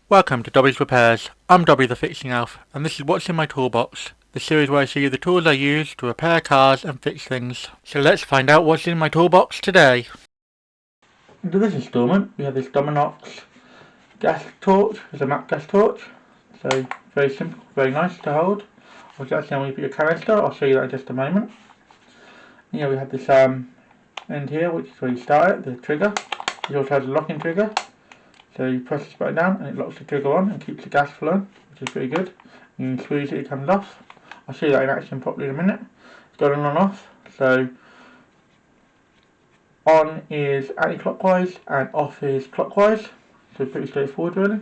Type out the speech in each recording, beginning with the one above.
Welcome to Dobby Repairs. I'm Dobby the Fixing Elf, and this is what's in my toolbox, the series where I show you the tools I use to repair cars and fix things. So let's find out what's in my toolbox today. Into this installment, we have this Dominox gas torch. It's a map gas torch, so very simple, very nice to hold. Obviously that's how you put your canister. I'll show you that in just a moment. And yeah, we have this end here, which is where you start it, the trigger. It also has a locking trigger. So you press this button down and it locks the trigger on and keeps the gas flowing, which is pretty good. You can squeeze it, it comes off. I'll show you that in action properly in a minute. It's got on and off. So on is anti-clockwise and off is clockwise. So pretty straightforward really.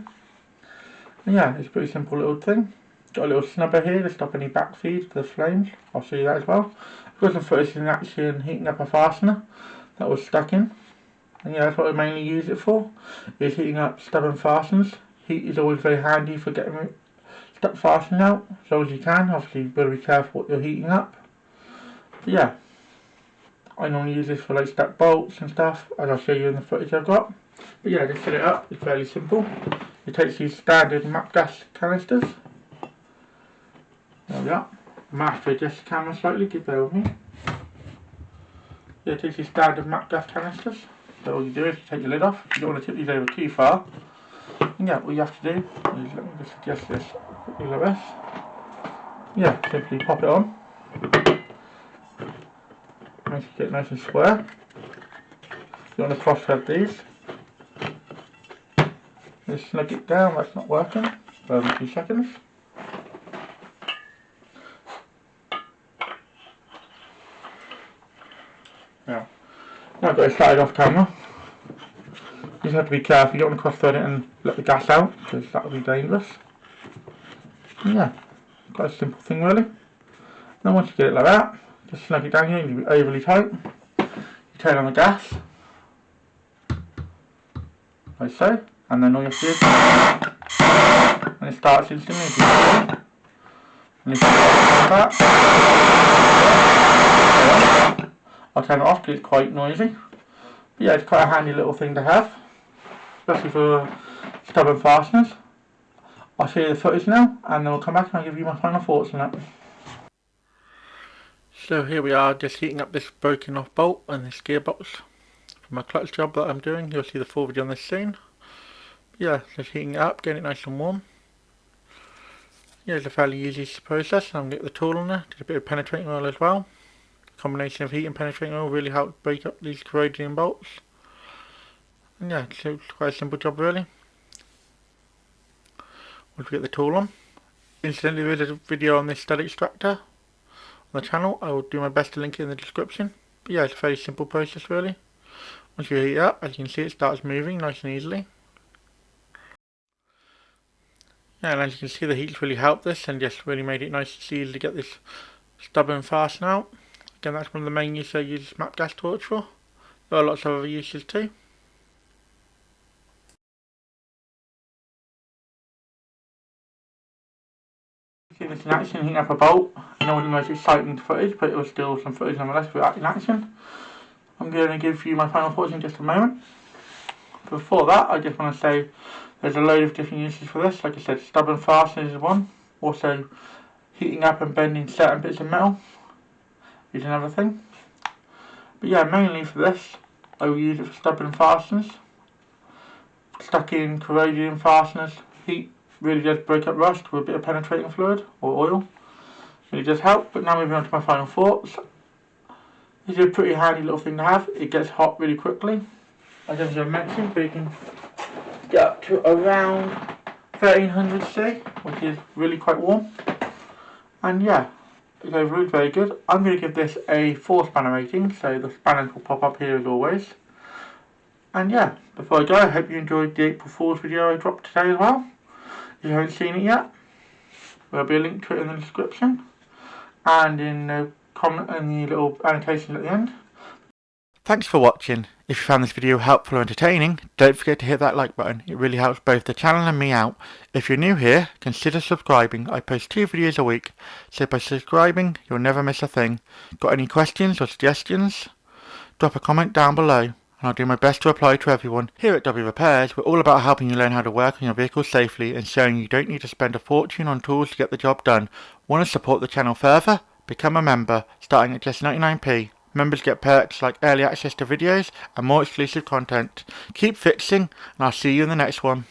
And yeah, it's a pretty simple little thing. Got a little snubber here to stop any backfeed to the flames. I'll show you that as well. I've got some footage in action heating up a fastener that was stuck in. And yeah, that's what I mainly use it for, is heating up stubborn fasteners. Heat is always very handy for getting stuck fasteners out, as long as you can. Obviously you've got to be careful what you're heating up. But yeah, I normally use this for like stuck bolts and stuff, as I'll show you in the footage I've got. But yeah, to set it up, it's fairly simple. It takes these standard map gas canisters. There we are. I might have to adjust the camera slightly, give bear with me. Yeah, it takes these standard map gas canisters. So all you do is you take your lid off. You don't want to tip these over too far. And yeah, what you have to do is, let me just adjust this quickly like this. Yeah, simply pop it on. Make it get nice and square. You want to cross thread these. Just snug it down, that's not working. Wait a few seconds. Yeah. Now I've got it started off camera. You just have to be careful, you don't want to cross thread it and let the gas out, because that would be dangerous. And yeah, quite a simple thing really. Then once you get it like that, just snug it down here, you be overly tight. You turn on the gas, like so, and then all you have to do is, and it starts instantly, as you can see. And if you like that, I'll turn it off because it's quite noisy. But yeah, it's quite a handy little thing to have, especially for stubborn fasteners. I'll show you the footage now, and then we'll come back and I'll give you my final thoughts on it. So here we are, just heating up this broken off bolt and this gearbox for my clutch job that I'm doing. You'll see the full video on this soon. Yeah, just heating it up, getting it nice and warm. Yeah, it's a fairly easy process. I'm going to get the tool on there, did a bit of penetrating oil as well. A combination of heat and penetrating oil really helps break up these corroding bolts. And yeah, it's quite a simple job really. Once we get the tool on. Incidentally, there is a video on this stud extractor on the channel. I will do my best to link it in the description. But yeah, it's a very simple process really. Once you heat it up, as you can see, it starts moving nice and easily. Yeah, and as you can see, the heat's really helped this and just really made it nice and easy to get this stubborn fastener out. Again, that's one of the main uses I use this map gas torch for. There are lots of other uses too. See this in action, heating up a bolt. I know it wasn't the most exciting footage, but it was still some footage nonetheless for that in action. I'm going to give you my final thoughts in just a moment. Before that, I just want to say there's a load of different uses for this. Like I said, stubborn fasteners is one. Also, heating up and bending certain bits of metal is another thing. But yeah, mainly for this, I will use it for stubborn fasteners. Stuck in corrosion fasteners, heat really does break up rust with a bit of penetrating fluid or oil. Really does help. But now moving on to my final thoughts. This is a pretty handy little thing to have. It gets hot really quickly, as I mentioned, but you can get up to around 1300 C, which is really quite warm. And yeah, it's overall very good. I'm going to give this a 4 spanner rating, so the spanners will pop up here as always. And yeah, before I go, I hope you enjoyed the April Fool's video I dropped today as well. If you haven't seen it yet, there'll be a link to it in the description and in the comment and the little annotation at the end. Thanks for watching. If you found this video helpful or entertaining, don't forget to hit that like button. It really helps both the channel and me out. If you're new here, consider subscribing. I post 2 videos a week, so by subscribing, you'll never miss a thing. Got any questions or suggestions? Drop a comment down below. and I'll do my best to apply to everyone. Here at Dobby Repairs, we're all about helping you learn how to work on your vehicle safely and showing you don't need to spend a fortune on tools to get the job done. Want to support the channel further? Become a member, starting at just 99p. Members get perks like early access to videos and more exclusive content. Keep fixing, and I'll see you in the next one.